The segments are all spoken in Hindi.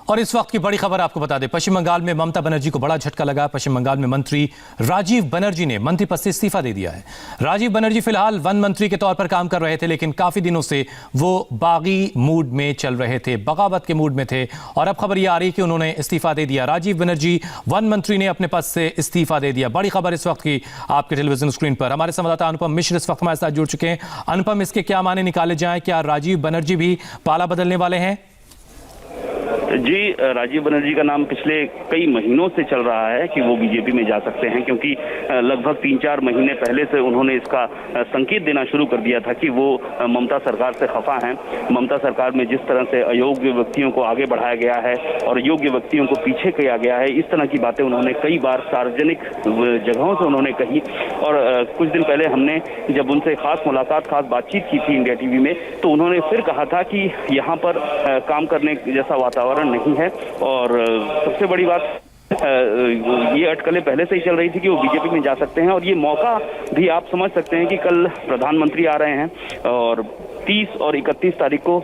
और इस वक्त की बड़ी खबर आपको बता दें, पश्चिम बंगाल में ममता बनर्जी को बड़ा झटका लगा। पश्चिम बंगाल में मंत्री राजीव बनर्जी ने मंत्री पद से इस्तीफा दे दिया है। राजीव बनर्जी फिलहाल वन मंत्री के तौर पर काम कर रहे थे, लेकिन काफी दिनों से वो बागी मूड में चल रहे थे, बगावत के मूड में थे, और अब खबर ये आ रही है कि उन्होंने इस्तीफा दे दिया। राजीव बनर्जी वन मंत्री ने अपने पद से इस्तीफा दे दिया। बड़ी खबर इस वक्त की आपके टेलीविजन स्क्रीन पर। हमारे संवाददाता अनुपम मिश्र इस वक्त हमारे साथ जुड़ चुके हैं। अनुपम, इसके क्या माने निकाले जाएं? क्या राजीव बनर्जी भी पाला बदलने वाले हैं? जी, राजीव बनर्जी का नाम पिछले कई महीनों से चल रहा है कि वो बीजेपी में जा सकते हैं, क्योंकि लगभग 3-4 महीने पहले से उन्होंने इसका संकेत देना शुरू कर दिया था कि वो ममता सरकार से खफा हैं। ममता सरकार में जिस तरह से अयोग्य व्यक्तियों को आगे बढ़ाया गया है और योग्य व्यक्तियों को पीछे किया गया है, इस तरह की बातें उन्होंने कई बार सार्वजनिक जगहों से उन्होंने कही। और कुछ दिन पहले हमने जब उनसे खास मुलाकात, खास बातचीत की थी इंडिया टीवी में, तो उन्होंने फिर कहा था कि यहाँ पर काम करने जैसा वातावरण नहीं है। और सबसे बड़ी बात, ये अटकलें पहले से ही चल रही थी कि वो बीजेपी में जा सकते हैं, और ये मौका भी आप समझ सकते हैं कि कल प्रधानमंत्री आ रहे हैं और 30 और 31 तारीख को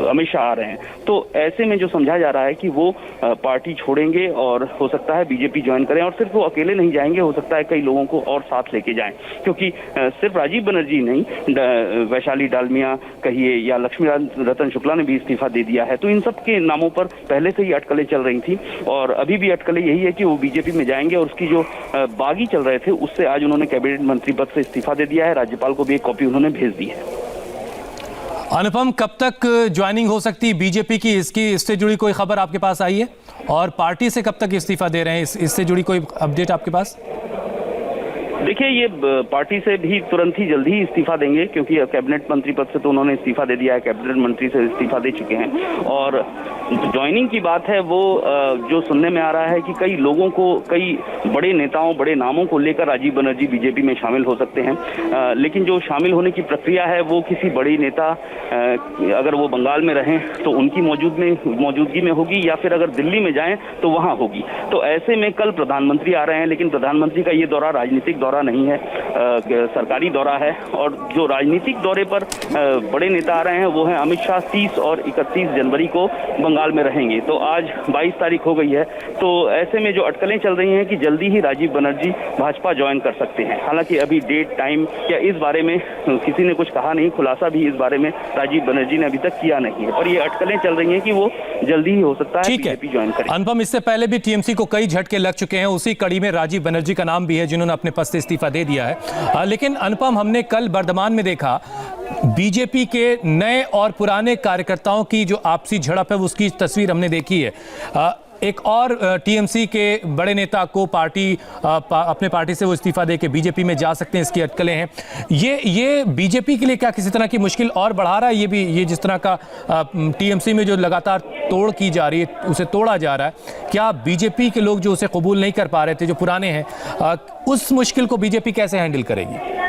अमित शाह आ रहे हैं। तो ऐसे में जो समझा जा रहा है कि वो पार्टी छोड़ेंगे और हो सकता है बीजेपी ज्वाइन करें, और सिर्फ वो अकेले नहीं जाएंगे, हो सकता है कई लोगों को और साथ लेके जाएं, क्योंकि सिर्फ राजीव बनर्जी नहीं, वैशाली डालमिया कहिए या लक्ष्मी रतन शुक्ला ने भी इस्तीफा दे दिया है। तो इन सब के नामों पर पहले से ही अटकलें चल रही थी, और अभी भी अटकलें यही है कि वो बीजेपी में जाएंगे। और उसकी जो बागी चल रहे थे, उससे आज उन्होंने कैबिनेट मंत्री पद से इस्तीफा दे दिया है। राज्यपाल को भी एक कॉपी उन्होंने भेज दी है। अनुपम, कब तक ज्वाइनिंग हो सकती है बीजेपी की? इससे जुड़ी कोई खबर आपके पास आई है? और पार्टी से कब तक इस्तीफा दे रहे हैं, इससे जुड़ी कोई अपडेट आपके पास? देखिए, ये पार्टी से भी तुरंत ही जल्दी ही इस्तीफा देंगे, क्योंकि कैबिनेट मंत्री पद से तो उन्होंने इस्तीफा दे दिया है, कैबिनेट मंत्री से इस्तीफा दे चुके हैं। और ज्वाइनिंग की बात है, वो जो सुनने में आ रहा है कि कई लोगों को, कई बड़े नेताओं, बड़े नामों को लेकर राजीव बनर्जी बीजेपी में शामिल हो सकते हैं। लेकिन जो शामिल होने की प्रक्रिया है, वो किसी बड़ी नेता, अगर वो बंगाल में रहें तो उनकी मौजूदगी में होगी, या फिर अगर दिल्ली में जाएं तो वहां होगी। तो ऐसे में कल प्रधानमंत्री आ रहे हैं, लेकिन प्रधानमंत्री का ये दौरा राजनीतिक दौरा नहीं है, सरकारी दौरा है। और जो राजनीतिक दौरे पर बड़े नेता आ रहे हैं वो हैं अमित शाह। 30 और 31 जनवरी को बंगाल में रहेंगे। तो आज 22 तारीख हो गई है। तो ऐसे में जो अटकलें चल रही हैं कि जल्दी ही राजीव बनर्जी भाजपा ज्वाइन कर सकते हैं। हालांकि अभी डेट, टाइम या इस बारे में किसी ने कुछ कहा नहीं, खुलासा भी इस बारे में राजीव बनर्जी ने अभी तक किया नहीं है। और ये अटकलें चल रही हैं कि वो जल्दी ही हो सकता है बीजेपी ज्वाइन करें। अनुपम, इससे पहले भी टीएमसी को कई झटके लग चुके हैं, उसी कड़ी में राजीव बनर्जी का नाम भी है, जिन्होंने अपने पद से इस्तीफा दे दिया है। लेकिन अनुपम, हमने कल बर्धमान में देखा बीजेपी के नए और पुराने कार्यकर्ताओं की जो आपसी झड़प है, उसकी तस्वीर हमने देखी है। एक और टीएमसी के बड़े नेता को अपने पार्टी से वो इस्तीफा देके बीजेपी में जा सकते हैं, इसकी अटकलें हैं। ये बीजेपी के लिए क्या किसी तरह की मुश्किल और बढ़ा रहा है? ये जिस तरह का टीएमसी में जो लगातार तोड़ की जा रही है, उसे तोड़ा जा रहा है, क्या बीजेपी के लोग जो उसे कबूल नहीं कर पा रहे थे, जो पुराने हैं, उस मुश्किल को बीजेपी कैसे हैंडल करेगी?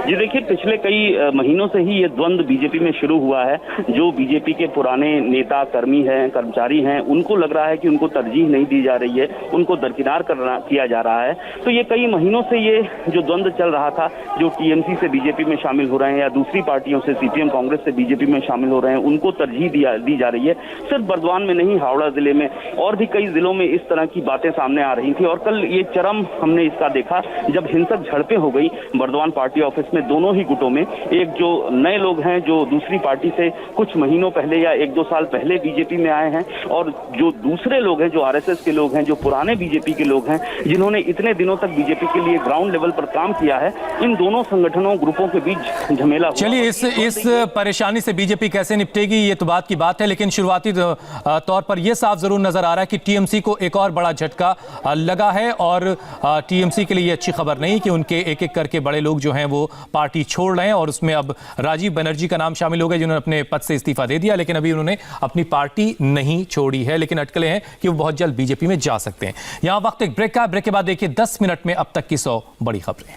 जी देखिए, पिछले कई महीनों से ही ये द्वंद्व बीजेपी में शुरू हुआ है। जो बीजेपी के पुराने नेता, कर्मी हैं, कर्मचारी हैं, उनको लग रहा है कि उनको तरजीह नहीं दी जा रही है, उनको दरकिनार किया जा रहा है। तो ये कई महीनों से ये जो द्वंद्व चल रहा था, जो टीएमसी से बीजेपी में शामिल हो रहे हैं या दूसरी पार्टियों से, सीपीएम कांग्रेस से बीजेपी में शामिल हो रहे हैं, उनको तरजीह दी जा रही है। सिर्फ बर्दवान में नहीं, हावड़ा जिले में और भी कई जिलों में इस तरह की बातें सामने आ रही थी। और कल ये चरम हमने इसका देखा जब हिंसक झड़पें हो गई बर्दवान पार्टी ऑफिस में, दोनों ही गुटों में। एक जो नए लोग हैं, जो दूसरी पार्टी से कुछ महीनों पहले या 1-2 साल पहले बीजेपी में आए हैं, और जो दूसरे लोग हैं, जो आरएसएस के लोग हैं, जो पुराने बीजेपी के लोग हैं, जिन्होंने इतने दिनों तक बीजेपी के लिए ग्राउंड लेवल पर काम किया है, इन दोनों संगठनों, ग्रुपों के बीच झमेला। चलिए, इस परेशानी से बीजेपी कैसे निपटेगी, ये तो बात की बात है। लेकिन शुरुआती तौर पर यह साफ जरूर नजर आ रहा है कि टीएमसी को एक और बड़ा झटका लगा है, और टीएमसी के लिए अच्छी खबर नहीं कि उनके एक एक करके बड़े लोग जो हैं वो पार्टी छोड़ रहे हैं, और उसमें अब राजीव बनर्जी का नाम शामिल हो गया, जिन्होंने अपने पद से इस्तीफा दे दिया। लेकिन अभी उन्होंने अपनी पार्टी नहीं छोड़ी है, लेकिन अटकलें हैं कि वो बहुत जल्द बीजेपी में जा सकते हैं। यहां वक्त एक ब्रेक का, ब्रेक के बाद देखिए 10 मिनट में अब तक की 100 बड़ी खबरें।